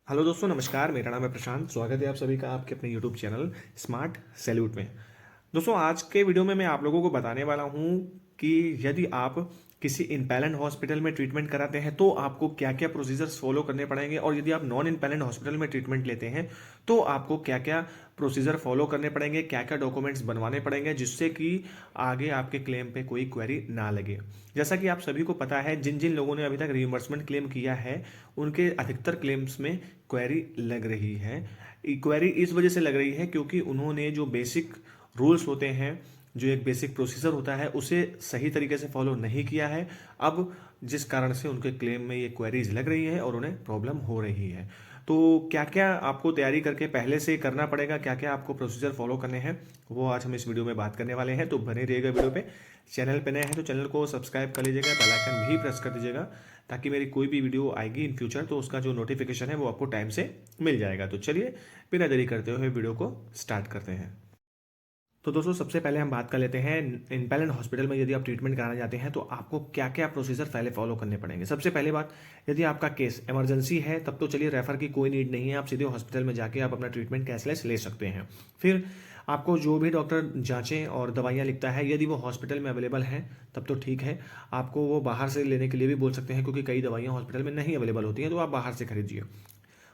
Hello दोस्तों, नमस्कार। मेरा नाम है प्रशांत। स्वागत है आप सभी का आपके अपने यूट्यूब चैनल स्मार्ट सैल्यूट में। दोस्तों, आज के वीडियो में मैं आप लोगों को बताने वाला हूं कि यदि आप किसी इम्पैलेंट हॉस्पिटल में ट्रीटमेंट कराते हैं तो आपको क्या क्या प्रोसीजर्स फॉलो करने पड़ेंगे, और यदि आप नॉन इम्पैलेंट हॉस्पिटल में ट्रीटमेंट लेते हैं तो आपको क्या क्या प्रोसीजर फॉलो करने पड़ेंगे, क्या क्या डॉक्यूमेंट्स बनवाने पड़ेंगे, जिससे कि आगे आपके क्लेम पे कोई क्वेरी ना लगे। जैसा कि आप सभी को पता है, जिन जिन लोगों ने अभी तक रीइंबर्समेंट क्लेम किया है उनके अधिकतर क्लेम्स में क्वेरी लग रही है। क्वेरी इस वजह से लग रही है क्योंकि उन्होंने जो बेसिक रूल्स होते हैं, जो एक बेसिक प्रोसीजर होता है, उसे सही तरीके से फॉलो नहीं किया है। अब जिस कारण से उनके क्लेम में ये क्वेरीज लग रही है और उन्हें प्रॉब्लम हो रही है। तो क्या क्या आपको तैयारी करके पहले से करना पड़ेगा, क्या क्या आपको प्रोसीजर फॉलो करने हैं, वो आज हम इस वीडियो में बात करने वाले हैं। तो बने रहिएगा वीडियो पे। चैनल पे नए हैं तो चैनल को सब्सक्राइब कर लीजिएगा, बेल आइकन भी प्रेस कर दीजिएगा, ताकि मेरी कोई भी वीडियो आएगी इन फ्यूचर तो उसका जो नोटिफिकेशन है वो आपको टाइम से मिल जाएगा। तो चलिए, बिना देरी करते हुए वीडियो को स्टार्ट करते हैं। तो दोस्तों, सबसे पहले हम बात कर लेते हैं इम्पैलेंट हॉस्पिटल में यदि आप ट्रीटमेंट कराने जाते हैं तो आपको क्या क्या प्रोसीजर पहले फॉलो करने पड़ेंगे। सबसे पहले बात, यदि आपका केस इमरजेंसी है तब तो चलिए रेफर की कोई नीड नहीं है, आप सीधे हॉस्पिटल में जाके आप अपना ट्रीटमेंट कैशलेस ले सकते हैं। फिर आपको जो भी डॉक्टर जांचें और दवाइयाँ लिखता है, यदि वो हॉस्पिटल में अवेलेबल हैं तब तो ठीक है, आपको वो बाहर से लेने के लिए भी बोल सकते हैं, क्योंकि कई दवाइयाँ हॉस्पिटल में नहीं अवेलेबल होती हैं, तो आप बाहर से खरीदिए।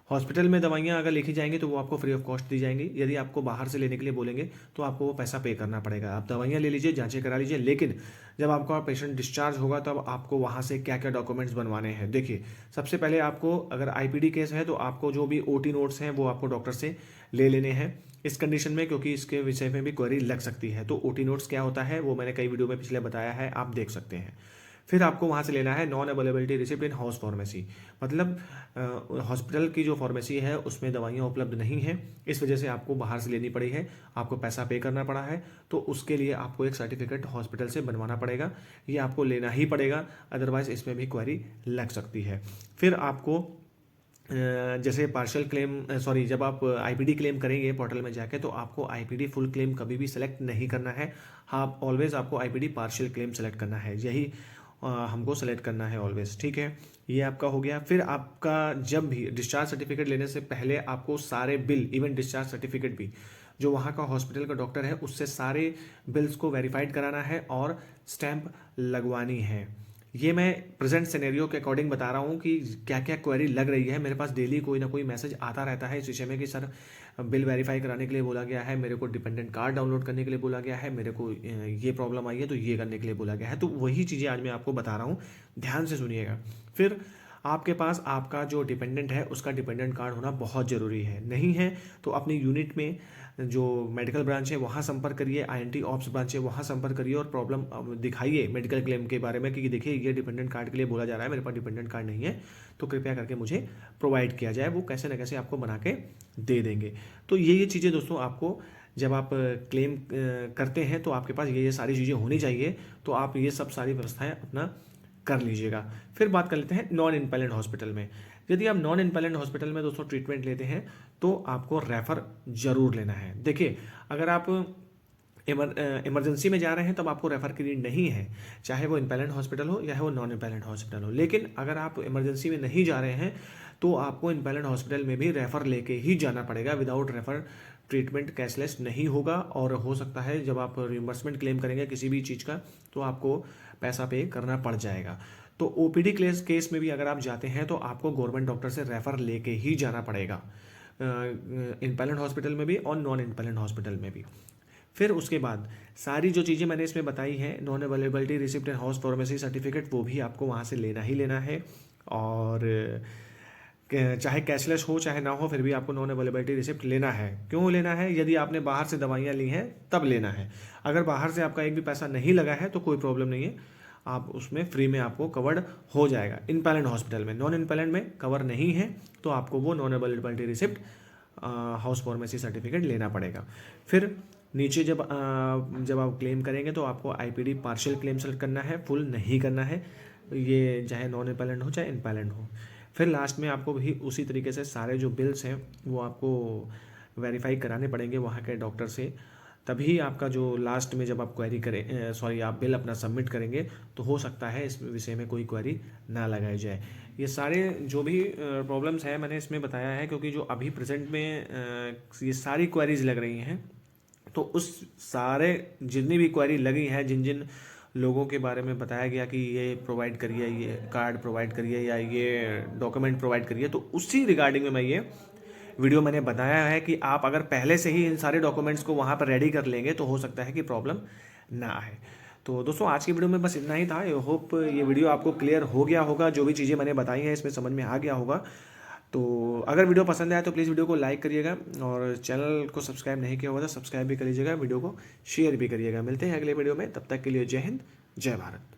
हॉस्पिटल में दवाइयाँ अगर लिखी जाएंगी तो वो आपको फ्री ऑफ कॉस्ट दी जाएंगी। यदि आपको बाहर से लेने के लिए बोलेंगे तो आपको वो पैसा पे करना पड़ेगा। आप दवाइयाँ ले लीजिए, जांचें करा लीजिए, लेकिन जब आपका पेशेंट डिस्चार्ज होगा तब आपको वहाँ से क्या क्या डॉक्यूमेंट्स बनवाने हैं। देखिए, सबसे पहले आपको, अगर आईपीडी केस है तो आपको जो भी ओटी नोट्स हैं वो आपको डॉक्टर से ले लेने हैं इस कंडीशन में, क्योंकि इसके विषय में भी क्वेरी लग सकती है। तो ओटी नोट्स क्या होता है वो मैंने कई वीडियो में पिछले बताया है, आप देख सकते हैं। फिर आपको वहाँ से लेना है non availability receipt in house pharmacy, मतलब हॉस्पिटल की जो फार्मेसी है उसमें दवाइयाँ उपलब्ध नहीं हैं, इस वजह से आपको बाहर से लेनी पड़ी है, आपको पैसा पे करना पड़ा है, तो उसके लिए आपको एक सर्टिफिकेट हॉस्पिटल से बनवाना पड़ेगा। ये आपको लेना ही पड़ेगा, अदरवाइज इसमें भी क्वेरी लग सकती है। फिर आपको जैसे पार्शियल क्लेम, सॉरी, जब आप आईपीडी क्लेम करेंगे पोर्टल में जाके तो आपको आईपीडी फुल क्लेम कभी भी सेलेक्ट नहीं करना है। हाँ, ऑलवेज आपको आईपीडी पार्शियल क्लेम सेलेक्ट करना है, यही हमको सेलेक्ट करना है ऑलवेज। ठीक है, ये आपका हो गया। फिर आपका जब भी डिस्चार्ज सर्टिफिकेट लेने से पहले आपको सारे बिल, इवन डिस्चार्ज सर्टिफिकेट भी, जो वहाँ का हॉस्पिटल का डॉक्टर है उससे सारे बिल्स को वेरीफाइड कराना है और स्टैंप लगवानी है। ये मैं प्रेजेंट सिनेरियो के अकॉर्डिंग बता रहा हूँ कि क्या क्या क्वेरी लग रही है। मेरे पास डेली कोई ना कोई मैसेज आता रहता है इस विषय में कि सर बिल वेरीफाई कराने के लिए बोला गया है, मेरे को डिपेंडेंट कार्ड डाउनलोड करने के लिए बोला गया है, मेरे को ये प्रॉब्लम आई है तो ये करने के लिए बोला गया है। तो वही चीज़ें आज मैं आपको बता रहा हूँ, ध्यान से सुनिएगा। फिर आपके पास आपका जो डिपेंडेंट है उसका डिपेंडेंट कार्ड होना बहुत ज़रूरी है। नहीं है तो अपनी यूनिट में जो मेडिकल ब्रांच है वहाँ संपर्क करिए, आईएनटी ऑप्स ब्रांच है वहाँ संपर्क करिए और प्रॉब्लम दिखाइए मेडिकल क्लेम के बारे में कि देखिए ये डिपेंडेंट कार्ड के लिए बोला जा रहा है, मेरे पास डिपेंडेंट कार्ड नहीं है, तो कृपया करके मुझे प्रोवाइड किया जाए। वो कैसे न कैसे आपको बना के दे देंगे। तो ये चीज़ें दोस्तों, आपको जब आप क्लेम करते हैं तो आपके पास ये सारी चीज़ें होनी चाहिए, तो आप ये सब सारी व्यवस्थाएं अपना कर लीजिएगा। फिर बात कर लेते हैं नॉन इम्पैलेंट हॉस्पिटल में। यदि आप नॉन इम्पैलेंट हॉस्पिटल में दोस्तों ट्रीटमेंट लेते हैं तो आपको रेफर जरूर लेना है। देखिए, अगर आप इमरजेंसी में जा रहे हैं तब आपको रेफर की नीड नहीं है, चाहे वो इम्पैलेंट हॉस्पिटल हो या वो नॉन इम्पैलेंट हॉस्पिटल हो। लेकिन अगर आप इमरजेंसी में नहीं जा रहे हैं तो आपको इम्पैलेंट हॉस्पिटल में भी रेफर लेके ही जाना पड़ेगा। विदाउट रेफर ट्रीटमेंट कैशलेस नहीं होगा, और हो सकता है जब आप रिम्बर्समेंट क्लेम करेंगे किसी भी चीज़ का तो आपको पैसा पे करना पड़ जाएगा। तो ओपीडी केस में भी अगर आप जाते हैं तो आपको गवर्नमेंट डॉक्टर से रेफर लेके ही जाना पड़ेगा, इम्पैलेंट हॉस्पिटल में भी और नॉन इम्पैलेंट हॉस्पिटल में भी। फिर उसके बाद सारी जो चीज़ें मैंने इसमें बताई हैं, non availability receipt and house pharmacy certificate, वो भी आपको वहाँ से लेना ही लेना है। और चाहे कैशलेस हो चाहे ना हो, फिर भी आपको नॉन अवेलेबिलिटी रिसिप्ट लेना है। क्यों लेना है? यदि आपने बाहर से दवाइयाँ ली हैं तब लेना है। अगर बाहर से आपका एक भी पैसा नहीं लगा है तो कोई प्रॉब्लम नहीं है, आप उसमें फ्री में आपको कवर्ड हो जाएगा। इम्पैलेंट हॉस्पिटल में, नॉन इम्पैलेंट में कवर नहीं है तो आपको वो non availability receipt, house pharmacy certificate लेना पड़ेगा। फिर नीचे जब आप क्लेम करेंगे तो आपको आईपीडी पार्शियल क्लेम सेलेक्ट करना है, फुल नहीं करना है, ये चाहे नॉन इम्पैलेंट हो चाहे इम्पैलेंट हो। फिर लास्ट में आपको भी उसी तरीके से सारे जो बिल्स हैं वो आपको वेरीफाई कराने पड़ेंगे वहाँ के डॉक्टर से, तभी आपका जो लास्ट में जब आप क्वेरी करें आप बिल अपना सबमिट करेंगे तो हो सकता है इस विषय में कोई क्वेरी ना लगाई जाए। ये सारे जो भी प्रॉब्लम्स हैं मैंने इसमें बताया है, क्योंकि जो अभी प्रेजेंट में ये सारी क्वेरीज लग रही हैं, तो उस सारे जितनी भी क्वेरी लगी है, जिन जिन लोगों के बारे में बताया गया कि ये प्रोवाइड करिए, ये कार्ड प्रोवाइड करिए या ये डॉक्यूमेंट प्रोवाइड करिए, तो उसी रिगार्डिंग में मैं ये वीडियो मैंने बताया है कि आप अगर पहले से ही इन सारे डॉक्यूमेंट्स को वहाँ पर रेडी कर लेंगे तो हो सकता है कि प्रॉब्लम ना आए। तो दोस्तों आज की वीडियो में बस इतना ही था। आई होप ये वीडियो आपको क्लियर हो गया होगा, जो भी चीज़ें मैंने बताई हैं इसमें समझ में आ गया होगा। तो अगर वीडियो पसंद आया तो प्लीज़ वीडियो को लाइक करिएगा, और चैनल को सब्सक्राइब नहीं किया होगा तो सब्सक्राइब भी कर लीजिएगा, वीडियो को शेयर भी करिएगा। मिलते हैं अगले वीडियो में, तब तक के लिए जय हिंद, जय भारत।